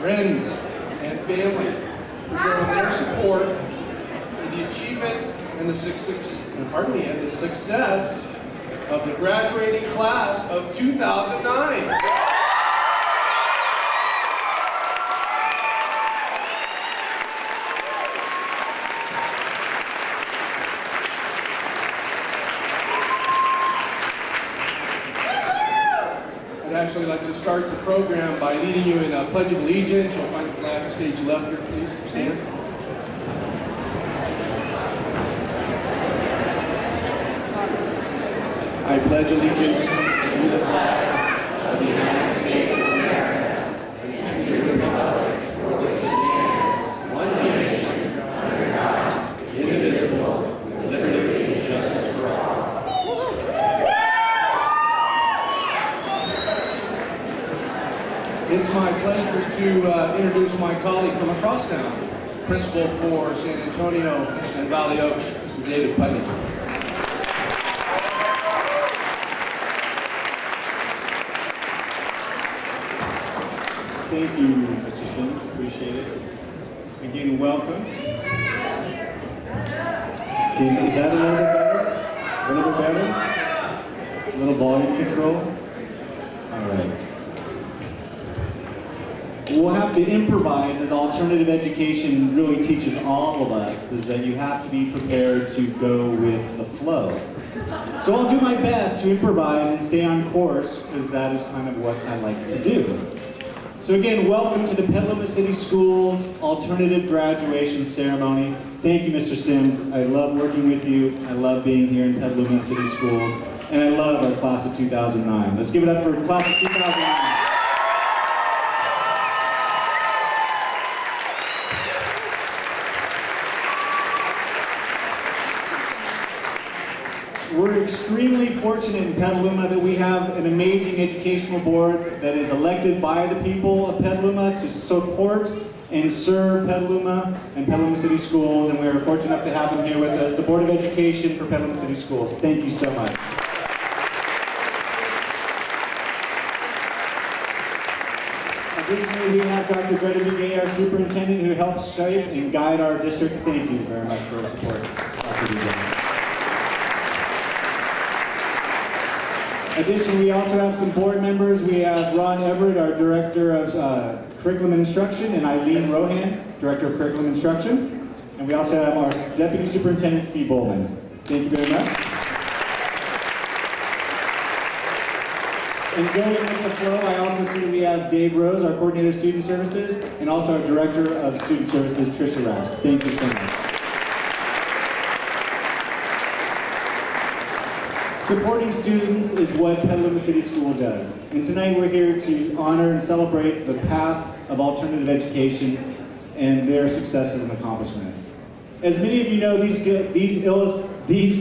friends, and family for showing their support for the achievement and the success of the graduating class of 2009. I'd actually like to start the program by leading you in a Pledge of Allegiance. You'll find the flag stage left here, please. Stand. I pledge allegiance to the flag of the United States of America and to the republic for which it stands, one nation, under God, indivisible, with liberty and justice for all. It's my pleasure to introduce my colleague from across town, Principal for San Antonio and Valley Oaks, Mr. David Putney. Thank you, Mr. Sims. Appreciate it. Again, welcome. Is that a little bit better? A little bit better? A little volume control? All right. We'll have to improvise, as alternative education really teaches all of us, is that you have to be prepared to go with the flow. So I'll do my best to improvise and stay on course, because that is kind of what I like to do. So again, welcome to the Petaluma City Schools Alternative Graduation Ceremony. Thank you, Mr. Sims. I love working with you. I love being here in Petaluma City Schools. And I love our class of 2009. Let's give it up for class of 2009. We're extremely fortunate in Petaluma that we have an amazing educational board that is elected by the people of Petaluma to support and serve Petaluma and Petaluma City Schools, and we are fortunate enough to have them here with us, the Board of Education for Petaluma City Schools. Thank you so much. Additionally, we have Dr. Greta Bugay, our superintendent, who helps shape and guide our district. Thank you very much for your support, Dr. Bugay. Additionally, we also have some board members. We have Ron Everett, our Director of Curriculum and Instruction, and Eileen Rohan, Director of Curriculum and Instruction. And we also have our Deputy Superintendent, Steve Bowman. Thank you very much. And going with the flow, I also see we have Dave Rose, our Coordinator of Student Services, and also our Director of Student Services, Tricia Rass. Thank you so much. Supporting students is what Petaluma City School does. And tonight we're here to honor and celebrate the path of alternative education and their successes and accomplishments. As many of you know, these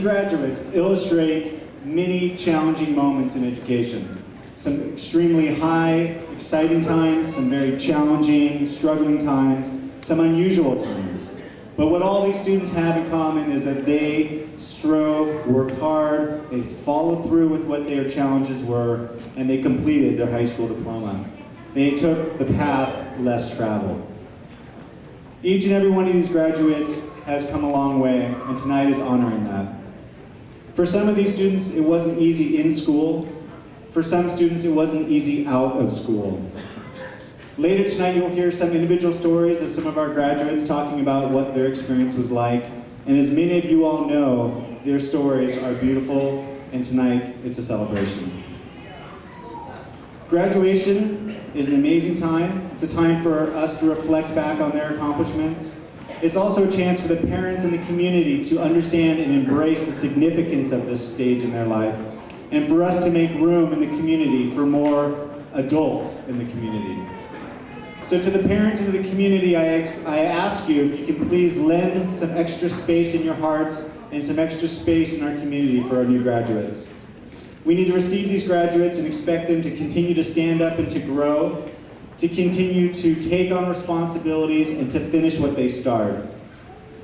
graduates illustrate many challenging moments in education. Some extremely high, exciting times, some very challenging, struggling times, some unusual times. But what all these students have in common is that they strove, worked hard, they followed through with what their challenges were, and they completed their high school diploma. They took the path less traveled. Each and every one of these graduates has come a long way, and tonight is honoring that. For some of these students, it wasn't easy in school. For some students, it wasn't easy out of school. Later tonight, you'll hear some individual stories of some of our graduates talking about what their experience was like. And as many of you all know, their stories are beautiful, and tonight, it's a celebration. Graduation is an amazing time. It's a time for us to reflect back on their accomplishments. It's also a chance for the parents and the community to understand and embrace the significance of this stage in their life, and for us to make room in the community for more adults in the community. So to the parents and to the community, I ask you if you can please lend some extra space in your hearts and some extra space in our community for our new graduates. We need to receive these graduates and expect them to continue to stand up and to grow, to continue to take on responsibilities and to finish what they start.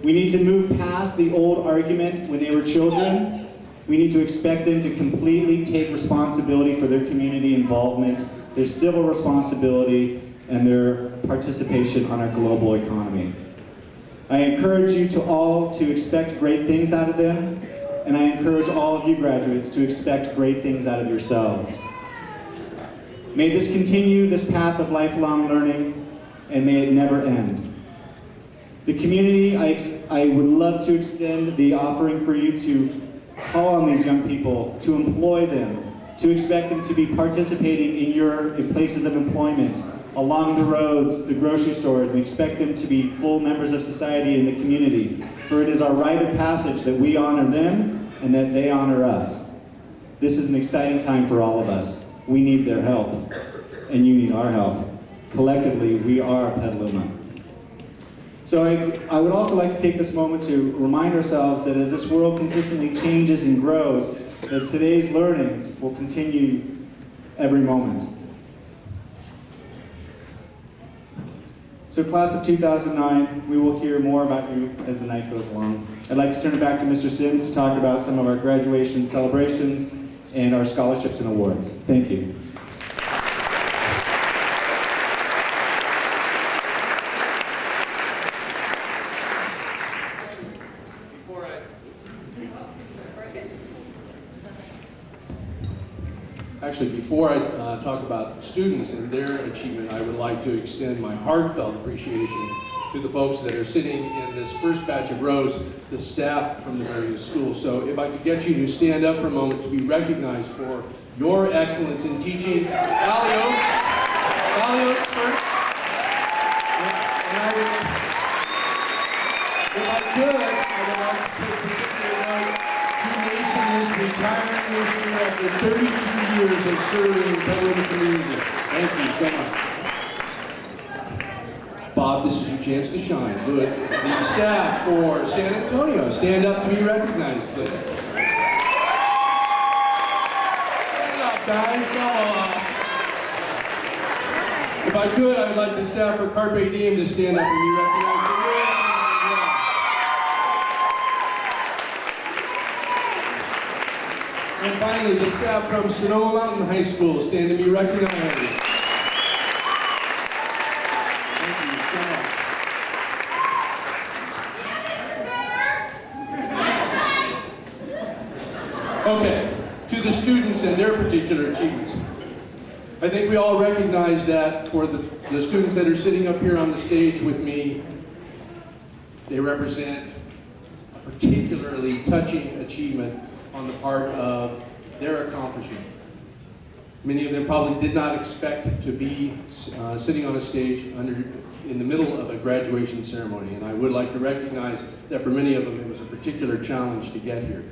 We need to move past the old argument when they were children. We need to expect them to completely take responsibility for their community involvement, their civil responsibility, and their participation on our global economy. I encourage you to all to expect great things out of them, and I encourage all of you graduates to expect great things out of yourselves. May this continue, this path of lifelong learning, and may it never end. The community, I would love to extend the offering for you to call on these young people, to employ them, to expect them to be participating in places of employment, along the roads, the grocery stores, and expect them to be full members of society in the community. For it is our rite of passage that we honor them and that they honor us. This is an exciting time for all of us. We need their help, and you need our help. Collectively, we are Petaluma. So I would also like to take this moment to remind ourselves that as this world consistently changes and grows, that today's learning will continue every moment. So class of 2009, we will hear more about you as the night goes along. I'd like to turn it back to Mr. Sims to talk about some of our graduation celebrations and our scholarships and awards. Thank you. Actually, before I talk about students and their achievement, I would like to extend my heartfelt appreciation to the folks that are sitting in this first batch of rows, the staff from the various schools. So if I could get you to stand up for a moment to be recognized for your excellence in teaching. Valley Oaks first. And I would, if I could, I would like to take particular note. Mason is retiring this year after 32 years of serving the Petaluma community. Thank you so much. Bob, this is your chance to shine. Good. The staff for San Antonio, stand up to be recognized, please. Stand up, guys. If I could, I would like the staff for Carpe Diem to stand up and be recognized. And finally, the staff from Sonoma Mountain High School stand to be recognized. Thank you so much. Okay, to the students and their particular achievements. I think we all recognize that for the students that are sitting up here on the stage with me, they represent a particularly touching achievement on the part of their accomplishment. Many of them probably did not expect to be sitting on a stage in the middle of a graduation ceremony, and I would like to recognize that for many of them it was a particular challenge to get here.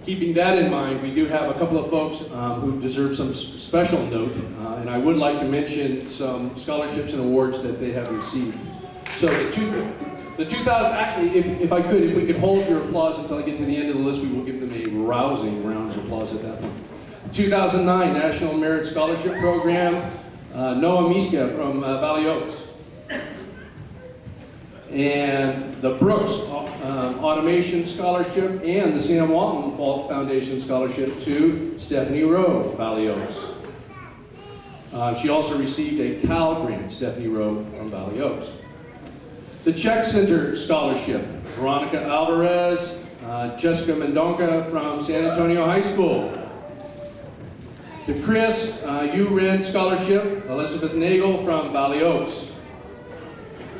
Keeping that in mind, we do have a couple of folks who deserve some special note, and I would like to mention some scholarships and awards that they have received. So the 2000, actually, if we could hold your applause until I get to the end of the list, we will give them a rousing round of applause at that point. The 2009 National Merit Scholarship Program, Noah Miska from Valley Oaks. And the Brooks Automation Scholarship and the Sam Walton Foundation Scholarship to Stephanie Rowe, Valley Oaks. She also received a Cal grant, Stephanie Rowe from Valley Oaks. The Czech Center Scholarship, Veronica Alvarez, Jessica Mendonca from San Antonio High School. The Chris U. Scholarship, Elizabeth Nagel from Valley Oaks.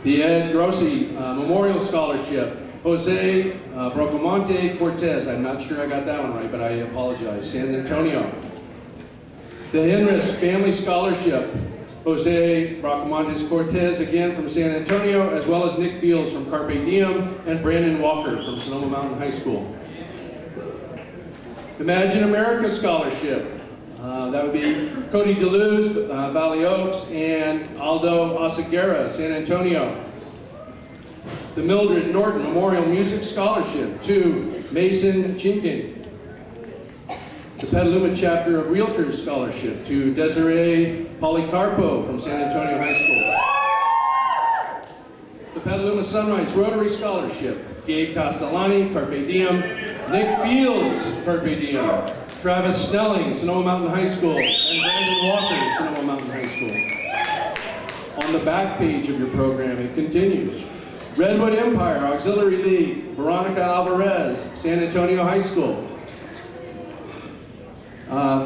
The Ed Grossi Memorial Scholarship, Jose Brocamonte Cortez. I'm not sure I got that one right, but I apologize. San Antonio. The Henris Family Scholarship, Jose Bracamontes Cortez, again from San Antonio, as well as Nick Fields from Carpe Diem and Brandon Walker from Sonoma Mountain High School. Imagine America Scholarship. That would be Cody Deleuze, Valley Oaks, and Aldo Oseguera, San Antonio. The Mildred Norton Memorial Music Scholarship to Mason Chinkin. The Petaluma Chapter of Realtors Scholarship to Desiree Policarpo from San Antonio High School. The Petaluma Sunrise Rotary Scholarship, Gabe Castellani, Carpe Diem, Nick Fields, Carpe Diem, Travis Snelling, Sonoma Mountain High School, and Brandon Walker, Sonoma Mountain High School. On the back page of your program, it continues. Redwood Empire Auxiliary League, Veronica Alvarez, San Antonio High School.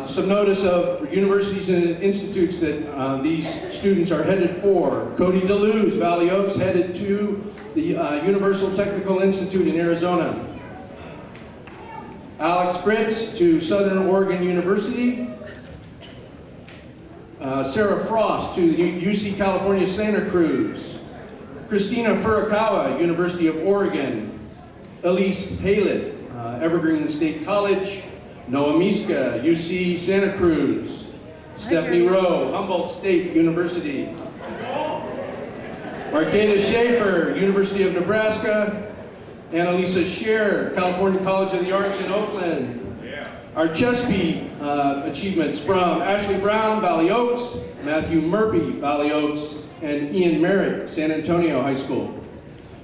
Some notice of universities and institutes that these students are headed for. Cody DeLuz, Valley Oaks, headed to the Universal Technical Institute in Arizona. Alex Fritz to Southern Oregon University. Sarah Frost to UC California Santa Cruz. Christina Furukawa, University of Oregon. Elise Halett, Evergreen State College. Noah Miska, UC Santa Cruz. Stephanie Rowe, Humboldt State University. Marqueta Schaefer, University of Nebraska. Annalisa Scher, California College of the Arts in Oakland. Our CHESPE achievements from Ashley Brown, Valley Oaks, Matthew Murphy, Valley Oaks, and Ian Merritt, San Antonio High School.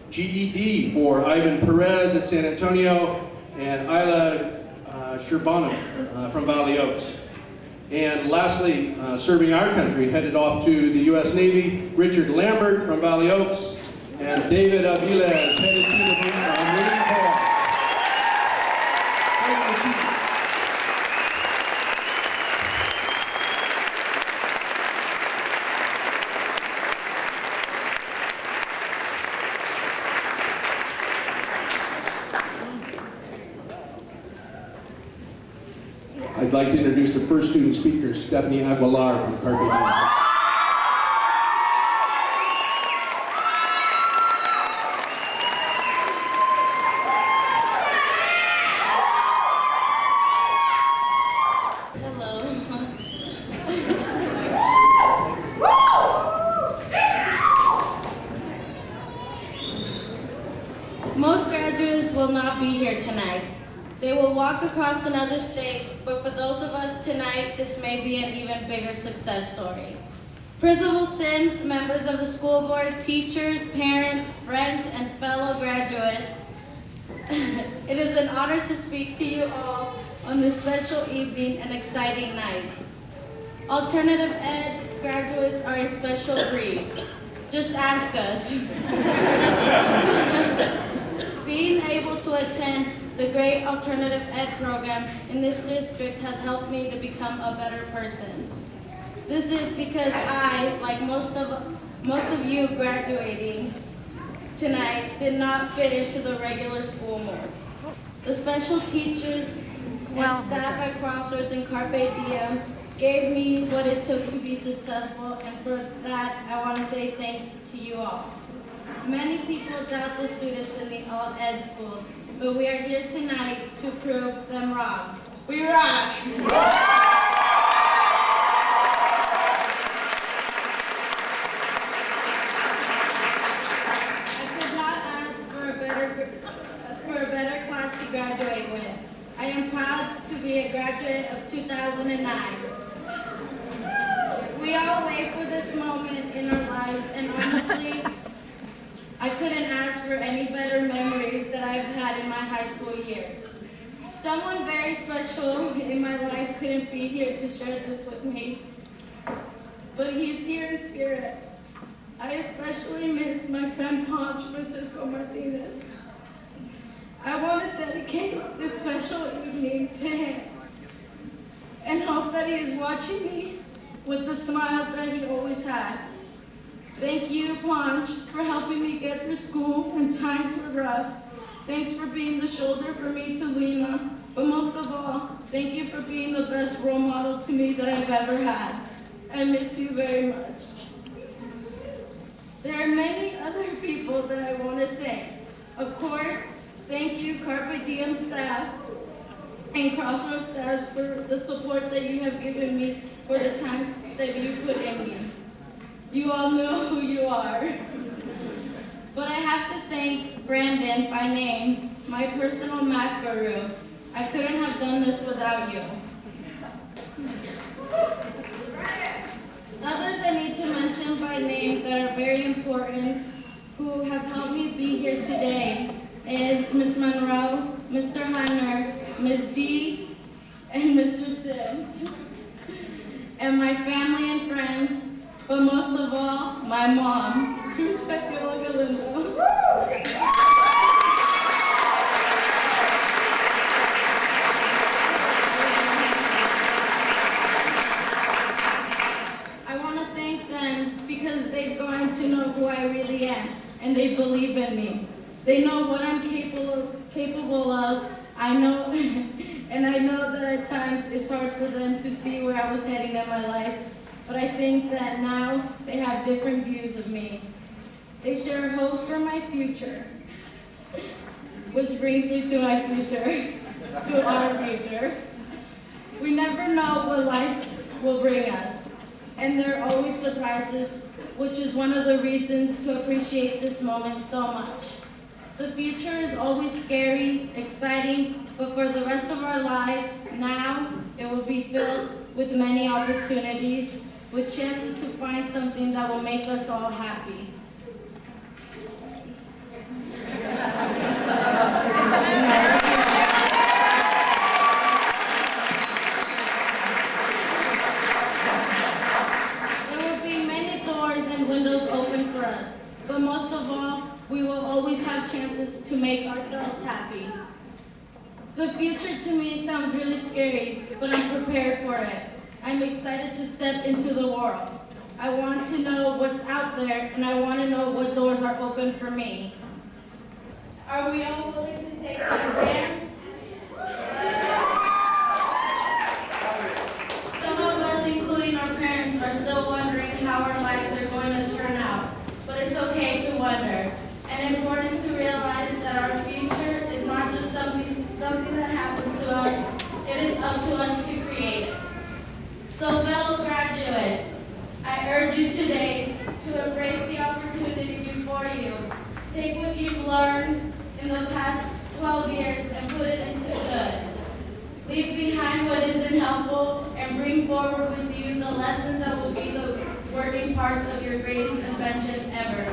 GED for Ivan Perez at San Antonio and Isla Sherbanov from Valley Oaks. And lastly, serving our country, headed off to the U.S. Navy, Richard Lambert from Valley Oaks, and David Aviles, headed to the Marine Corps. I'd like to introduce the first student speaker, Stephanie Aguilar from Carpe Diem. Most graduates will not be here tonight. They will walk across another stage, but for those of us tonight, this may be an even bigger success story. Principal Sims, members of the school board, teachers, parents, friends, and fellow graduates, it is an honor to speak to you all on this special evening and exciting night. Alternative Ed graduates are a special breed. Just ask us. Being able to attend the great Alternative Ed program in this district has helped me to become a better person. This is because I, like most of you graduating tonight, did not fit into the regular school mold. The special teachers and staff at Crossroads and Carpe Diem gave me what it took to be successful, and for that, I want to say thanks to you all. Many people doubt the students in the Alt Ed schools, but we are here tonight to prove them wrong. We rock! I could not ask for a better class to graduate with. I am proud to be a graduate of 2009. We all wait for this moment in our lives, and honestly, I couldn't ask for any better memories that I've had in my high school years. Someone very special in my life couldn't be here to share this with me, but he's here in spirit. I especially miss my friend Ponch Francisco Martinez. I want to dedicate this special evening to him and hope that he is watching me with the smile that he always had. Thank you, Ponch, for helping me get through school when times were rough. Thanks for being the shoulder for me to lean on. But most of all, thank you for being the best role model to me that I've ever had. I miss you very much. There are many other people that I want to thank. Of course, thank you, Carpe Diem staff and Crossroads staff, for the support that you have given me for the time that you put in me. You all know who you are. But I have to thank Brandon by name, my personal math guru. I couldn't have done this without you. Others I need to mention by name that are very important, who have helped me be here today, is Ms. Monroe, Mr. Hunter, Ms. D, and Mr. Sims. And my family and friends, but most of all, my mom, Cruz Fabiola Galindo. I want to thank them because they've gotten to know who I really am, and they believe in me. They know what I'm capable of. I know, and I know that at times it's hard for them to see where I was heading in my life, but I think that now they have different views of me. They share hopes for my future, which brings me to my future, to our future. We never know what life will bring us, and there are always surprises, which is one of the reasons to appreciate this moment so much. The future is always scary, exciting, but for the rest of our lives, now it will be filled with many opportunities, with chances to find something that will make us all happy. There will be many doors and windows open for us, but most of all, we will always have chances to make ourselves happy. The future to me sounds really scary, but I'm prepared for it. I'm excited to step into the world. I want to know what's out there, and I want to know what doors are open for me. Are we all willing to take that chance? Some of us, including our parents, are still wondering how our lives are going to turn out, but it's okay to wonder. And important to realize that our future is not just something that happens to us, it is up to us to create it. So fellow graduates, I urge you today to embrace the opportunity before you. Take what you've learned in the past 12 years and put it into good. Leave behind what isn't helpful and bring forward with you the lessons that will be the working parts of your greatest invention ever,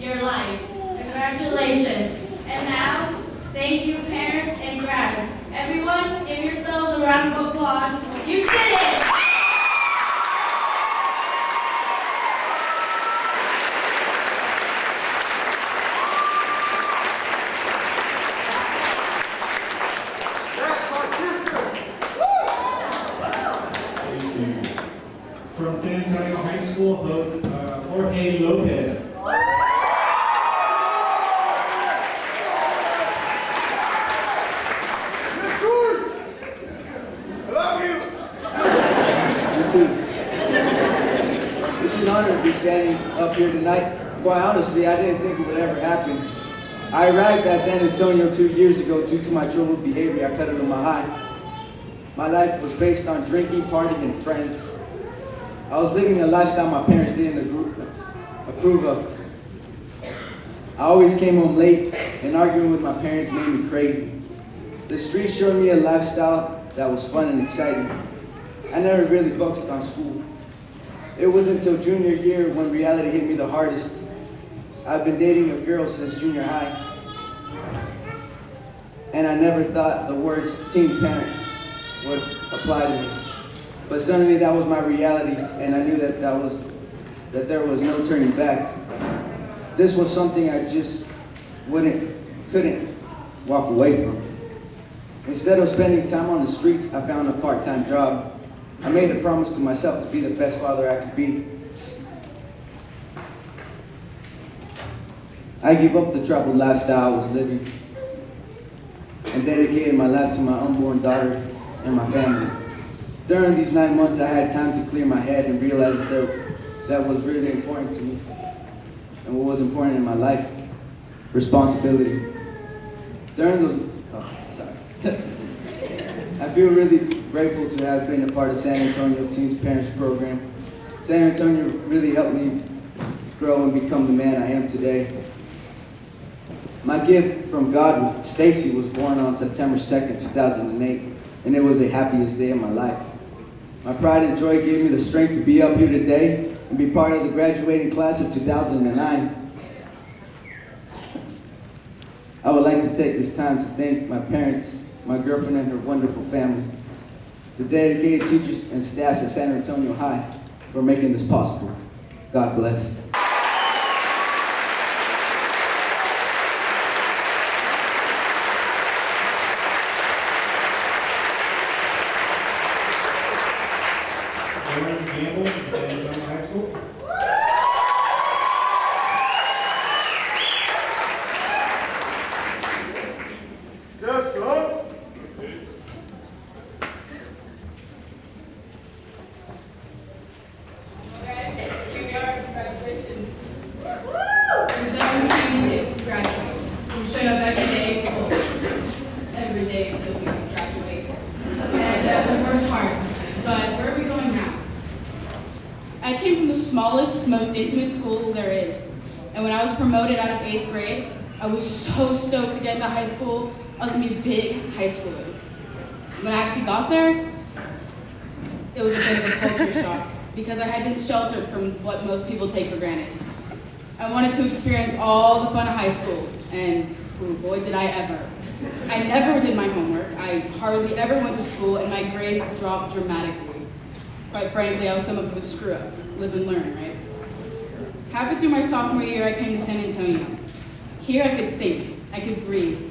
your life. Congratulations. And now, thank you parents and grads. Everyone, give yourselves a round of applause. You did it! From San Antonio High School, Jorge Lopez. It's an honor to be standing up here tonight. Quite honestly, I didn't think it would ever happen. I arrived at San Antonio 2 years ago due to my troubled behavior at Petaluma High. My life was based on drinking, partying, and friends. I was living a lifestyle my parents didn't approve of. I always came home late, and arguing with my parents made me crazy. The streets showed me a lifestyle that was fun and exciting. I never really focused on school. It was until junior year when reality hit me the hardest. I've been dating a girl since junior high, and I never thought the words teen parent would apply to me. But suddenly that was my reality, and I knew that there was no turning back. This was something I just couldn't walk away from. Instead of spending time on the streets, I found a part-time job. I made a promise to myself to be the best father I could be. I gave up the troubled lifestyle I was living and dedicated my life to my unborn daughter and my family. During these 9 months, I had time to clear my head and realize that was really important to me. And what was important in my life, responsibility. I feel really grateful to have been a part of San Antonio Teens Parents Program. San Antonio really helped me grow and become the man I am today. My gift from God, Stacy, was born on September 2nd, 2008, and it was the happiest day of my life. My pride and joy gave me the strength to be up here today and be part of the graduating class of 2009. I would like to take this time to thank my parents, my girlfriend and her wonderful family, the dedicated teachers and staffs at San Antonio High for making this possible. God bless. Lauren Campbell from San Antonio High School. Just up. Guys, here we are. Congratulations. We've done everything we did to graduate. We've showed up every day, every day until we graduate. And we worked hard. But where are we going now? I came from the smallest, most intimate school there is. And when I was promoted out of 8th grade, I was so stoked to get into high school. I was gonna be a big high schooler. When I actually got there, it was a bit of a culture shock because I had been sheltered from what most people take for granted. I wanted to experience all the fun of high school, and oh boy did I ever. I never did my homework, I hardly ever went to school, and my grades dropped dramatically. Quite frankly, I was some of a screw up. Live and learn, right? Halfway through my sophomore year, I came to San Antonio. Here I could think, I could breathe.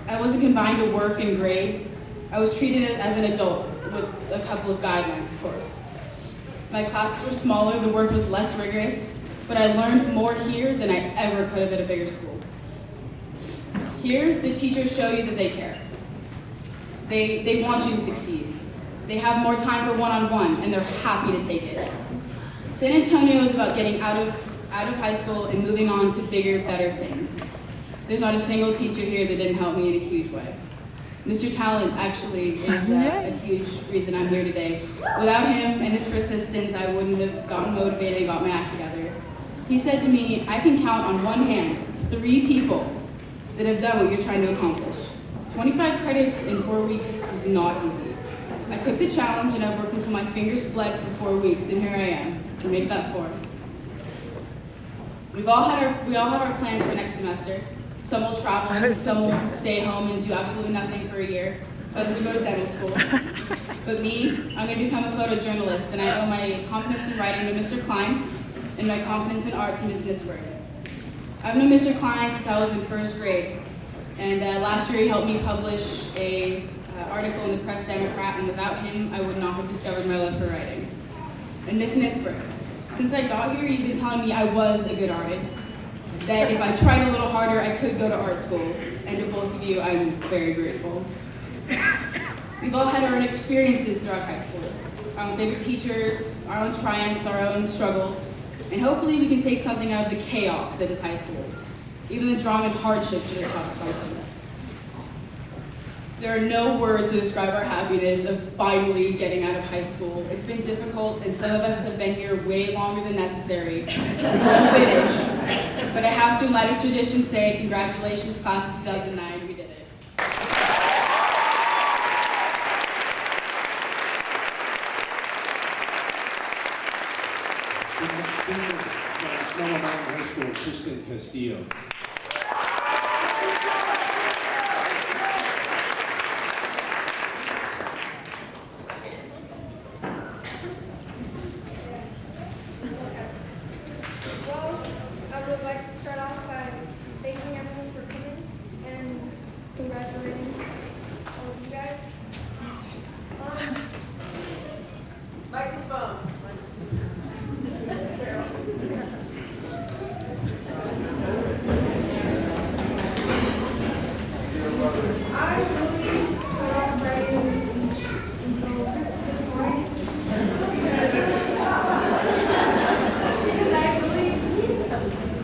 I wasn't confined to work and grades. I was treated as an adult with a couple of guidelines, of course. My classes were smaller, the work was less rigorous, but I learned more here than I ever could have at a bigger school. Here, the teachers show you that they care. They want you to succeed. They have more time for one-on-one, and they're happy to take it. San Antonio is about getting out of high school and moving on to bigger, better things. There's not a single teacher here that didn't help me in a huge way. Mr. Talent actually is a huge reason I'm here today. Without him and his persistence, I wouldn't have gotten motivated and got my act together. He said to me, I can count on one hand 3 people that have done what you're trying to accomplish. 25 credits in 4 weeks was not easy. I took the challenge and I worked until my fingers bled for 4 weeks, and here I am to make that 4. We all have our plans for next semester. Some will travel, some will stay home and do absolutely nothing for a year. Others will go to dental school. But me, I'm going to become a photojournalist, and I owe my confidence in writing to Mr. Klein and my confidence in art to Ms. Nitzberg. I've known Mr. Klein since I was in 1st grade, and last year he helped me publish an article in the Press Democrat, and without him, I would not have discovered my love for writing. And Ms. Nitzberg, since I got here, you've been telling me I was a good artist, that if I tried a little harder, I could go to art school, and to both of you, I'm very grateful. We've all had our own experiences throughout high school, our own favorite teachers, our own triumphs, our own struggles, and hopefully we can take something out of the chaos that is high school. Even the drama and hardship should have taught us something. There are no words to describe our happiness of finally getting out of high school. It's been difficult, and some of us have been here way longer than necessary, so we'll finish. But I have to, in light of tradition, say congratulations, class of 2009, we did it. Snow Mountain High School, Kristen Castillo. Well, I would like to start off by thanking everyone for coming and congratulating all of you guys. Microphone. I really put off writing this speech until this morning because I really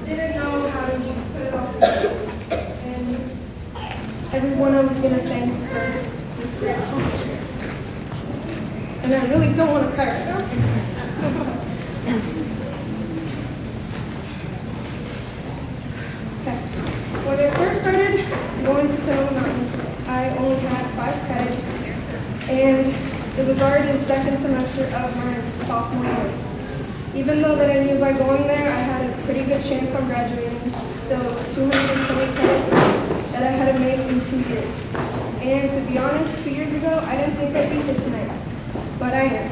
didn't know how to put it all together. And everyone I was going to thank for this great accomplishment. And I really don't want to cry right now. Okay. When I first started going to Sonoma Mountain, I only had 5 credits, and it was already the 2nd semester of my sophomore year. Even though that I knew by going there I had a pretty good chance on graduating, still it was 220 credits that I had to make in 2 years. And to be honest, 2 years ago, I didn't think I'd be here tonight, but I am.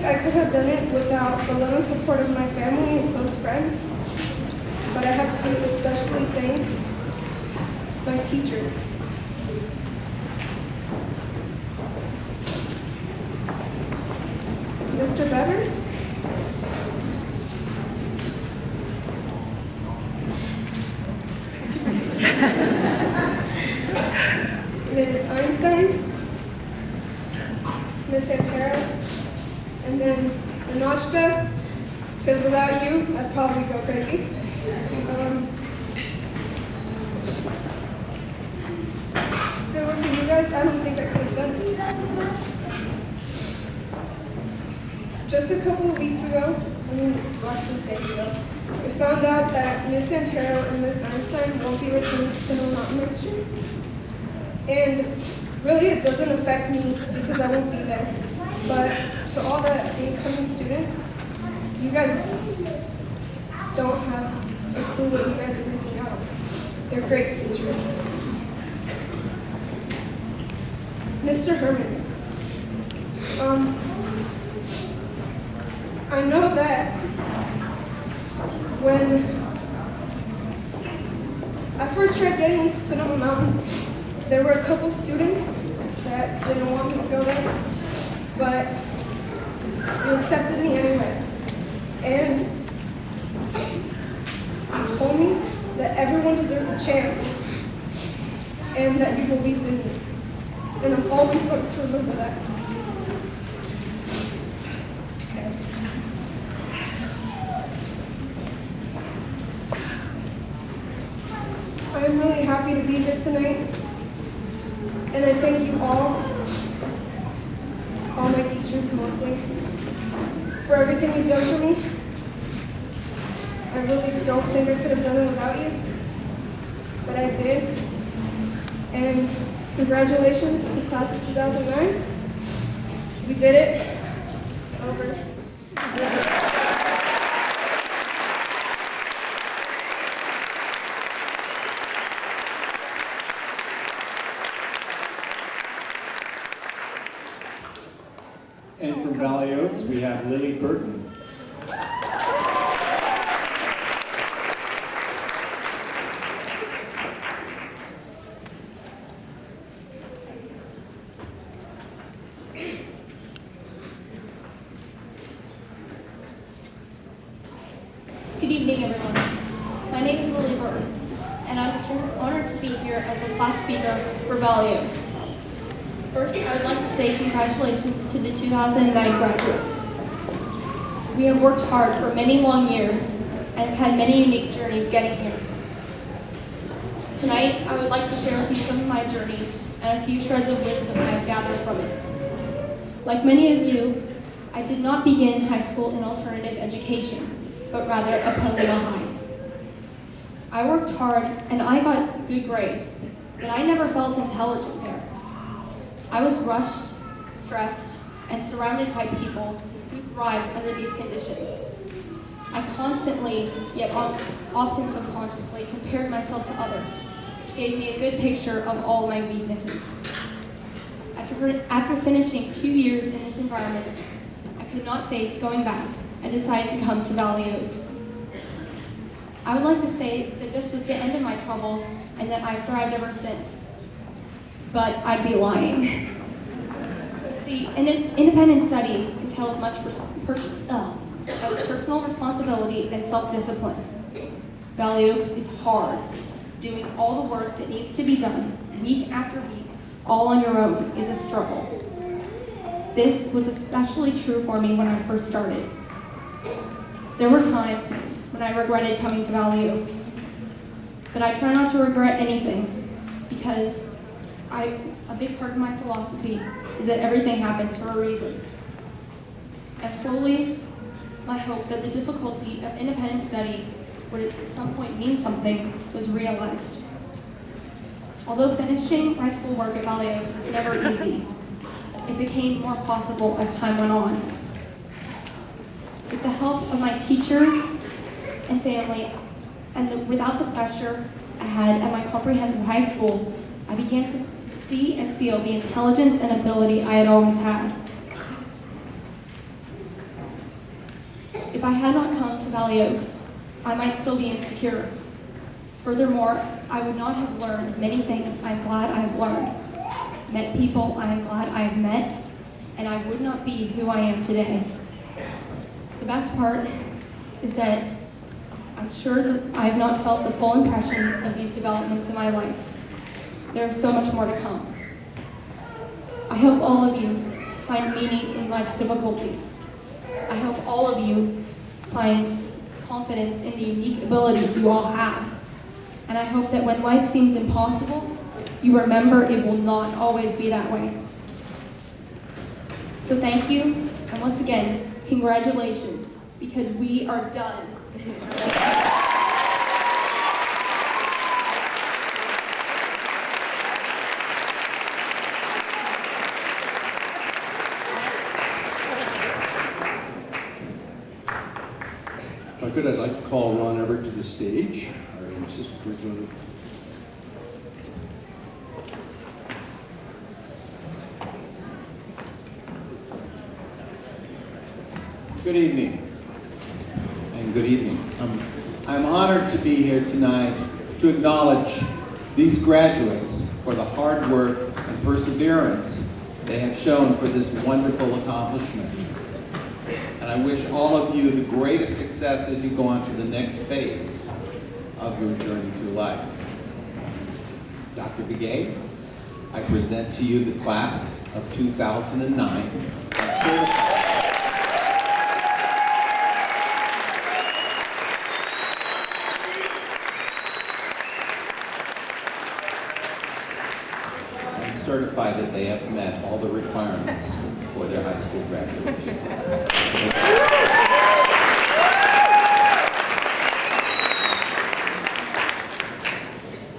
think I could have done it without the love and support of my family and close friends, but I have to especially thank my teachers. Mr. Better, Ms. Einstein, Ms. Santero, and then Anoshka, because without you, I'd probably go crazy. If it were for you guys, I don't think I could have done it. Just a couple of weeks ago, last few days ago, we found out that Ms. Santero and Ms. Einstein won't be returning to Sonoma Mountain next year. And really, it doesn't affect me because I won't be there. But to all the incoming students, you guys don't have a clue what you guys are missing out on. They're great teachers. Mr. Herman, I know that when I first tried getting into Sonoma Mountain, there were a couple students that didn't want me to go there, but you accepted me anyway. And you told me that everyone deserves a chance and that you believed in me. And I'm always going to remember that. I'm really happy to be here tonight. And I thank you all my teachers mostly, for everything you've done for me. I really don't think I could have done it without you, but I did. And congratulations to class of 2009. We did it. It's over. And from Valley Oaks, we have Lily Burton. Good evening, everyone. My name is Lily Burton, and I'm honored to be here as the class speaker for Valley Oaks. First, I would like to say congratulations to the 2009 graduates. We have worked hard for many long years and have had many unique journeys getting here. Tonight, I would like to share with you some of my journey and a few shreds of wisdom I have gathered from it. Like many of you, I did not begin high school in alternative education, but rather a Petaluma High. I worked hard and I got good grades, but I never felt intelligent there. I was rushed, stressed, and surrounded by people who thrived under these conditions. I constantly, yet often subconsciously, compared myself to others, which gave me a good picture of all my weaknesses. After finishing 2 years in this environment, I could not face going back and decided to come to Valley Oaks. I would like to say that this was the end of my troubles and that I've thrived ever since, but I'd be lying. You see, an independent study entails much personal responsibility and self-discipline. Valley Oaks is hard, doing all the work that needs to be done week after week, all on your own, is a struggle. This was especially true for me when I first started. There were times when I regretted coming to Valley Oaks, but I try not to regret anything because a big part of my philosophy is that everything happens for a reason. And slowly, my hope that the difficulty of independent study would at some point mean something was realized. Although finishing my schoolwork at Valley Oaks was never easy, it became more possible as time went on. With the help of my teachers and family, and without the pressure I had at my comprehensive high school, I began to see and feel the intelligence and ability I had always had. If I had not come to Valley Oaks, I might still be insecure. Furthermore, I would not have learned many things I'm glad I have learned, met people I am glad I have met, and I would not be who I am today. The best part is that I'm sure that I have not felt the full impressions of these developments in my life. There is so much more to come. I hope all of you find meaning in life's difficulty. I hope all of you find confidence in the unique abilities you all have. And I hope that when life seems impossible, you remember it will not always be that way. So thank you, and once again, congratulations, because we are done. If I could, I'd like to call Ron Everett to the stage, our assistant curriculum. Good evening. And good evening. I'm honored to be here tonight to acknowledge these graduates for the hard work and perseverance they have shown for this wonderful accomplishment. And I wish all of you the greatest success as you go on to the next phase of your journey through life. Dr. Begay, I present to you the class of 2009. And certify that they have met all the requirements for their high school graduation.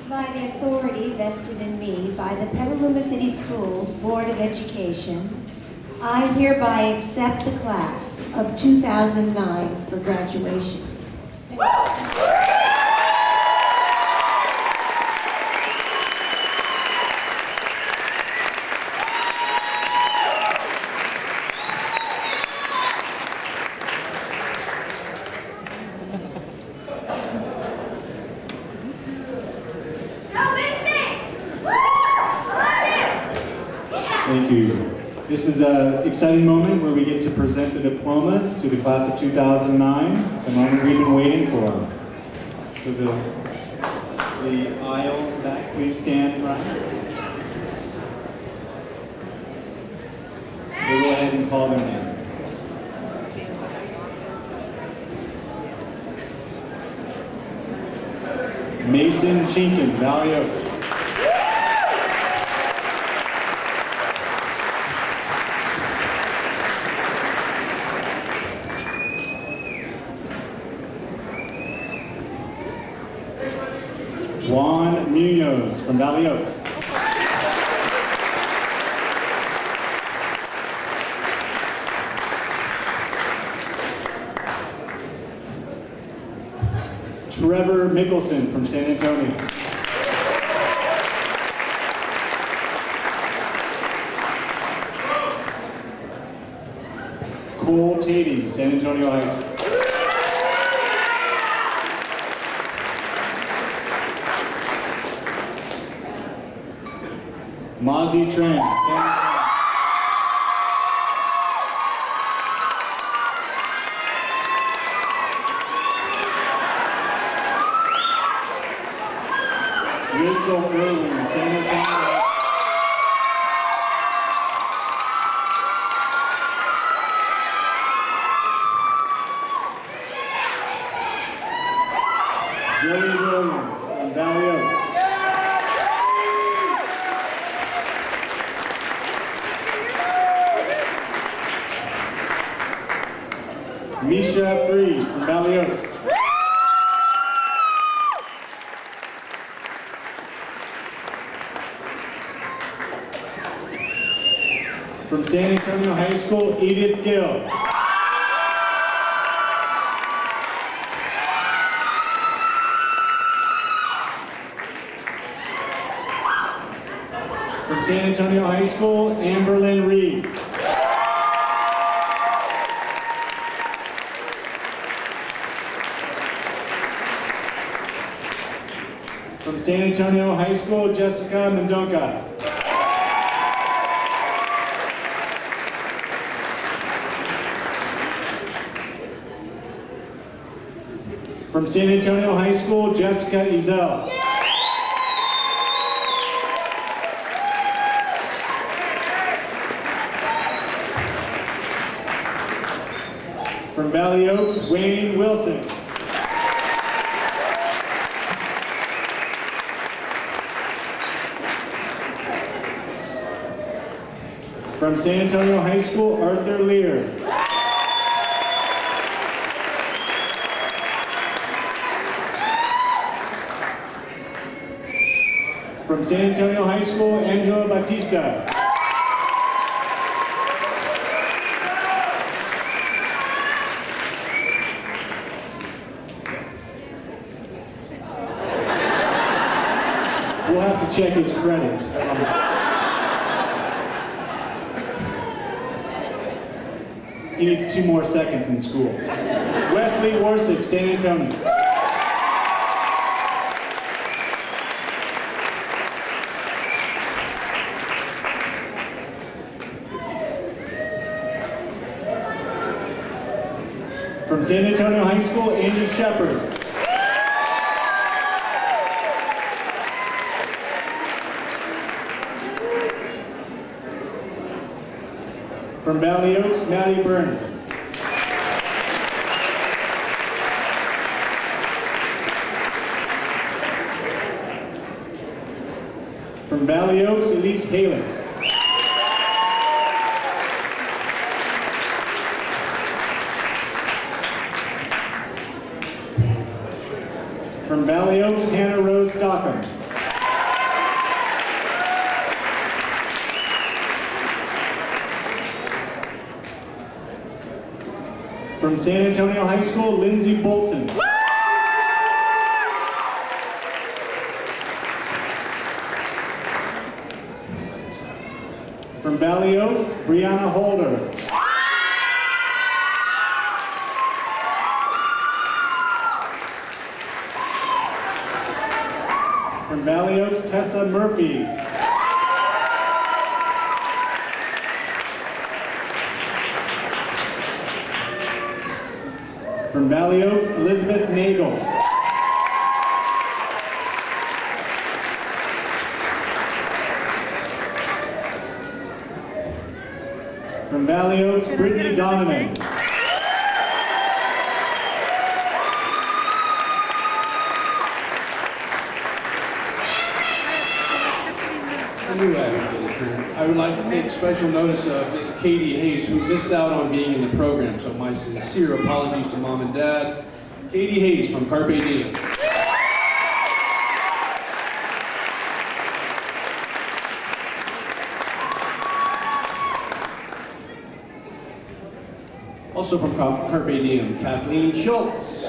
By the authority vested in me by the Petaluma City Schools Board of Education, I hereby accept the class of 2009 for graduation. Thank you. This is an exciting moment where we get to present the diplomas to the class of 2009, the moment we've been waiting for. So the aisle back, please stand right. We'll go ahead and call their names. Mason Chinkin, Valley Oaks. Juan Munoz from Valley Oaks. Trevor Mickelson from San Antonio. Cole Tatey, San Antonio High School. Mozzie Tran, San Antonio. Rachel Irwin, San Antonio. Joey Williams from Valley Oaks. Misha Freed from Valley Oaks. From San Antonio High School, Edith Gill. From San Antonio High School, Amberlyn Reed. From San Antonio High School, Jessica Mendonca. From San Antonio High School, Jessica Ezel. From Valley Oaks, Wayne Wilson. From San Antonio High School, Arthur Lear. From San Antonio High School, Angela Batista. We'll have to check his credits. He needs 2 more seconds in school. Wesley Warsick, San Antonio. From San Antonio High School, Andy Shepard. From Valley Oaks, Maddie Byrne. From Valley Oaks, Elise Halen. From Valley Oaks, Hannah Rose Stockham. From San Antonio High School, Lindsay Bolton. From Valley Oaks, Brianna Holder. From Valley Oaks, Tessa Murphy. From Valley Oaks, Elizabeth Nagel. From Valley Oaks, Brittany Donovan. I would like to take special notice of Miss Katie Hayes, who missed out on being in the program, so my sincere apologies to Mom and Dad. Katie Hayes from Carpe Diem. Also from Carpe Diem, Kathleen Schultz.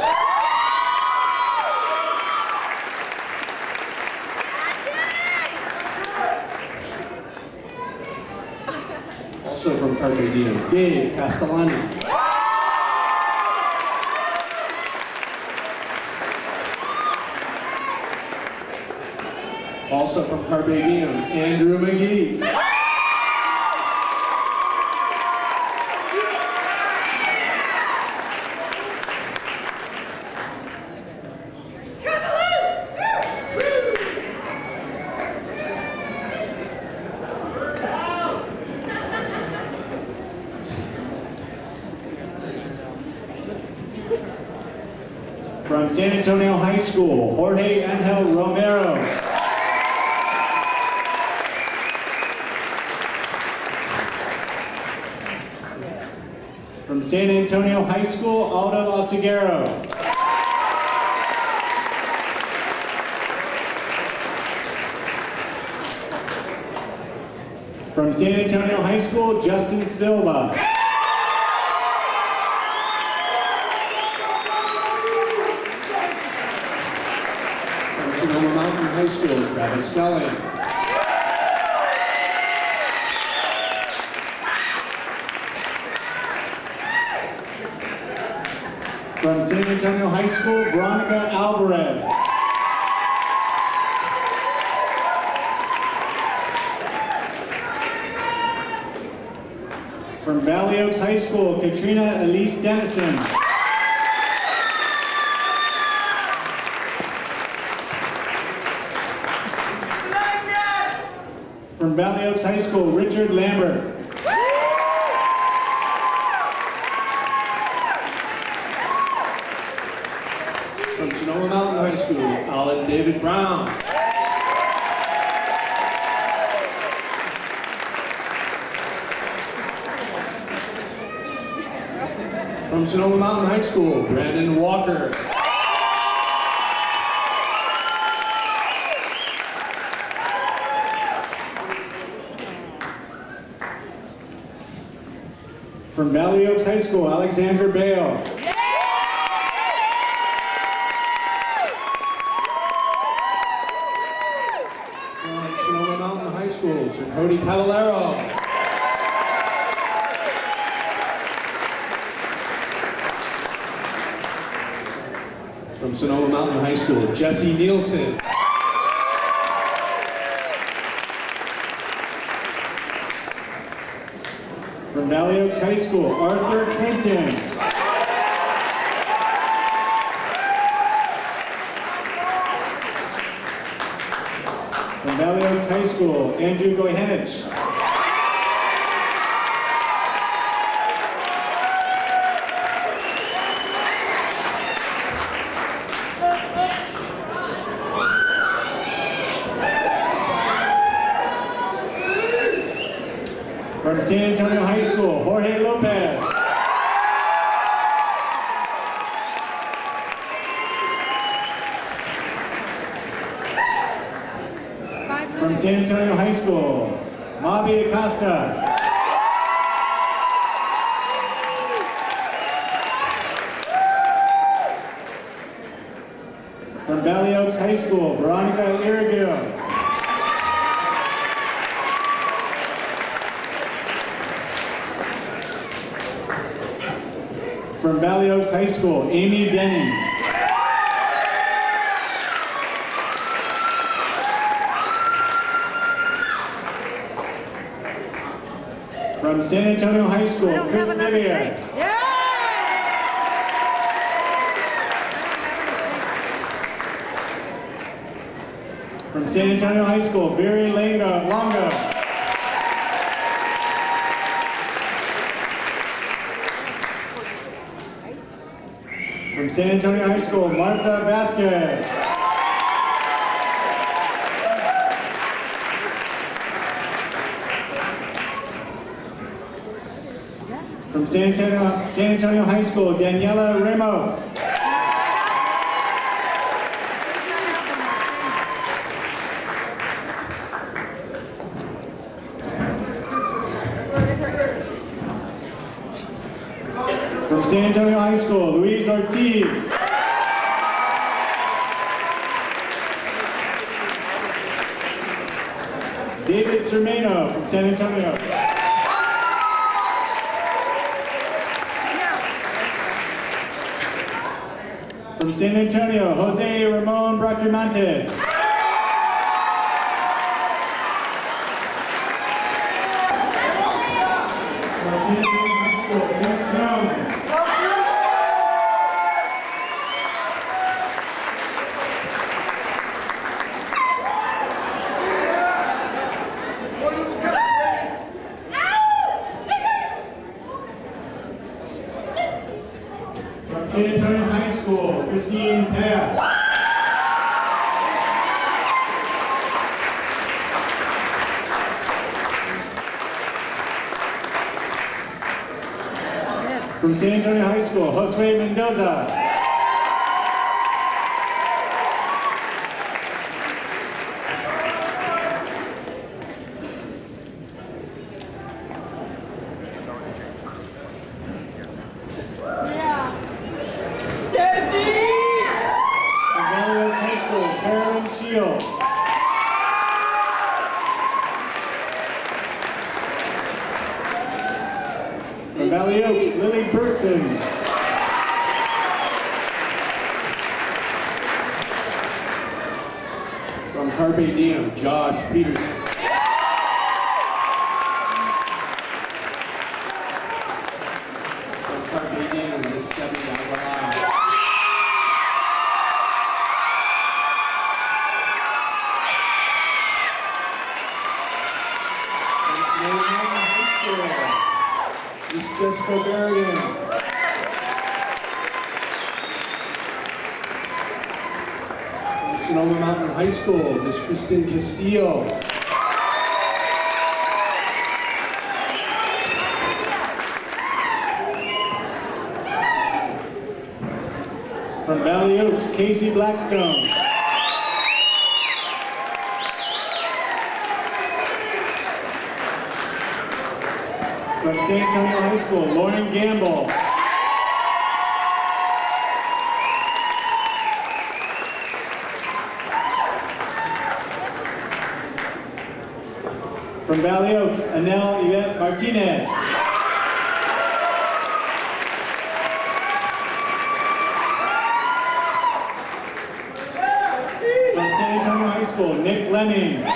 Also from Carpe Diem, Dave Castellani. Also from Carpe Diem, Andrew McGee. From San Antonio High School, Jorge Angel Romero. From San Antonio High School, Aldo Oseguero. From San Antonio High School, Justin Silva. Sonoma Mountain High School, Travis Snelling. From San Antonio High School, Veronica Alvarez. From Valley Oaks High School, Katrina Elise Dennison. From Valley Oaks High School, Richard Lambert. From Sonoma Mountain High School, Alan David Brown. From Sonoma Mountain High School, Brandon Walker. From Valley Oaks High School, Alexandra Bale. From Sonoma Mountain High School, Sir Cody Cavallero. From Sonoma Mountain High School, Jesse Nielsen. From Valley Oaks High School, Arthur Clinton. From Valley Oaks High School, Andrew Goyenich. From San Antonio High School, Jorge Lopez. From San Antonio High School, Mabi Acosta. From Valley Oaks High School, Veronica Iragil. From Valley Oaks High School, Amy Denning. From San Antonio High School, Chris Vivian. From San Antonio High School, Barry Longo. From San Antonio High School, Martha Vasquez. From San Antonio High School, Daniela Ramos. From San Antonio High School, Luis Ortiz. David Cermeno from San Antonio. From San Antonio, Jose Ramon Bracamontes. From San Antonio High School, Vince Young. From San Antonio High School, Christine Pea. From San Antonio High School, Josue Mendoza. From Valley Oaks High School, Carolyn Shield. From Valley Oaks, Lily Burton. From Carpe Diem, Josh Peterson. Mexico Berrigan. From Sonoma Mountain High School, Miss Kristen Castillo. From Valley Oaks, Casey Blackstone. From San Antonio High School, Lauren Gamble. From Valley Oaks, Anel Yvette Martinez. From San Antonio High School, Nick Lemming.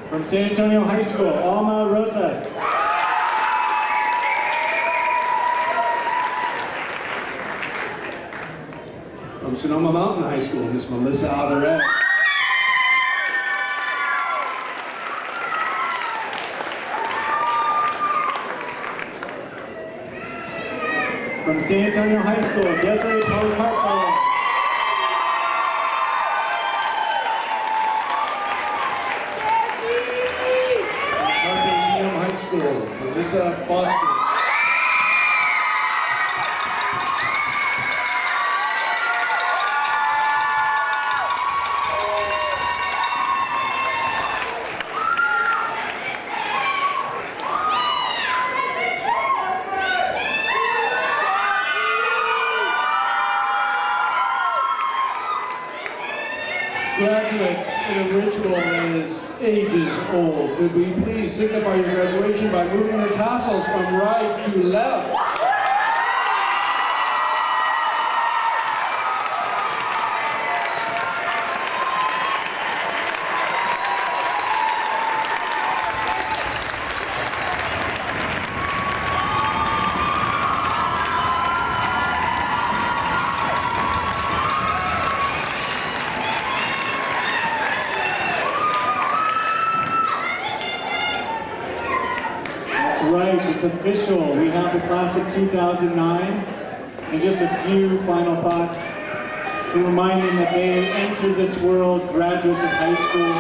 From San Antonio High School, Alma Rosas. From Sonoma Mountain High School, Miss Melissa Alvarez. From San Antonio High School, Desiree Policarpo. High School, Melissa Foster. Graduates, in a ritual that is ages old, would we please signify your graduation by moving your tassels from right to left? Right, it's official. We have the class of 2009. And just a few final thoughts to remind them that they enter this world graduates of high school.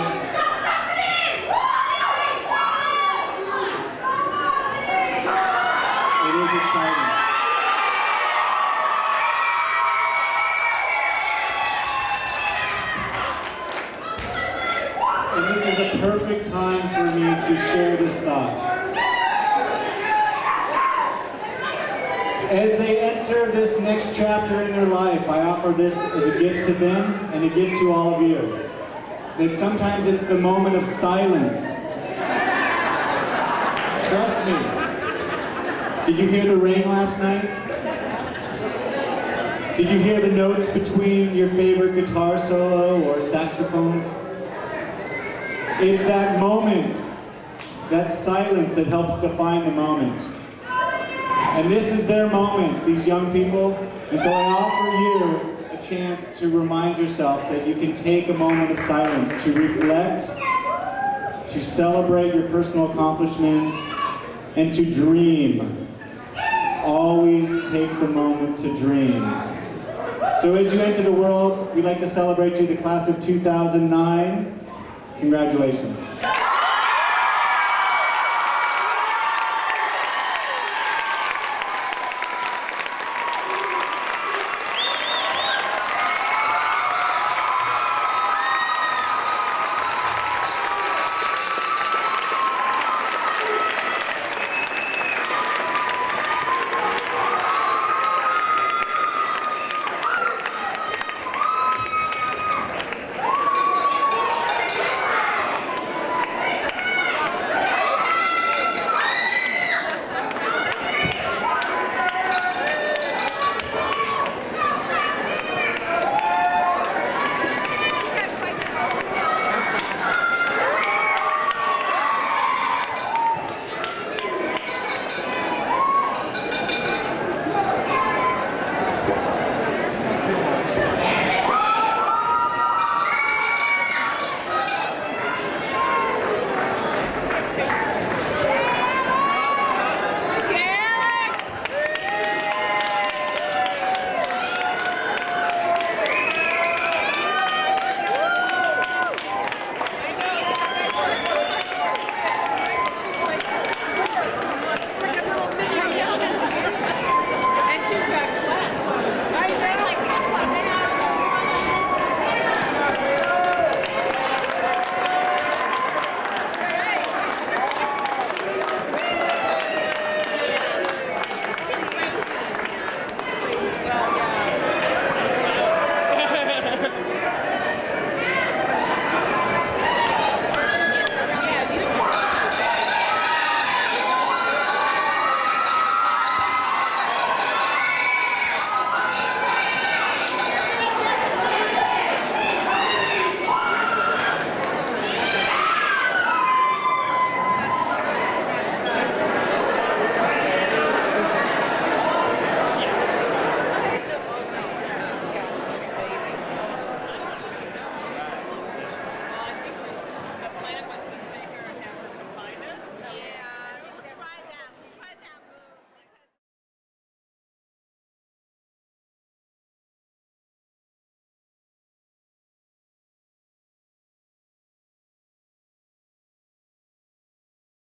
It is exciting. And this is a perfect time for me to share this thought. As they enter this next chapter in their life, I offer this as a gift to them and a gift to all of you. That sometimes it's the moment of silence. Trust me. Did you hear the rain last night? Did you hear the notes between your favorite guitar solo or saxophones? It's that moment, that silence that helps define the moment. And this is their moment, these young people. And so I offer you a chance to remind yourself that you can take a moment of silence to reflect, to celebrate your personal accomplishments, and to dream. Always take the moment to dream. So as you enter the world, we'd like to celebrate you, the class of 2009. Congratulations.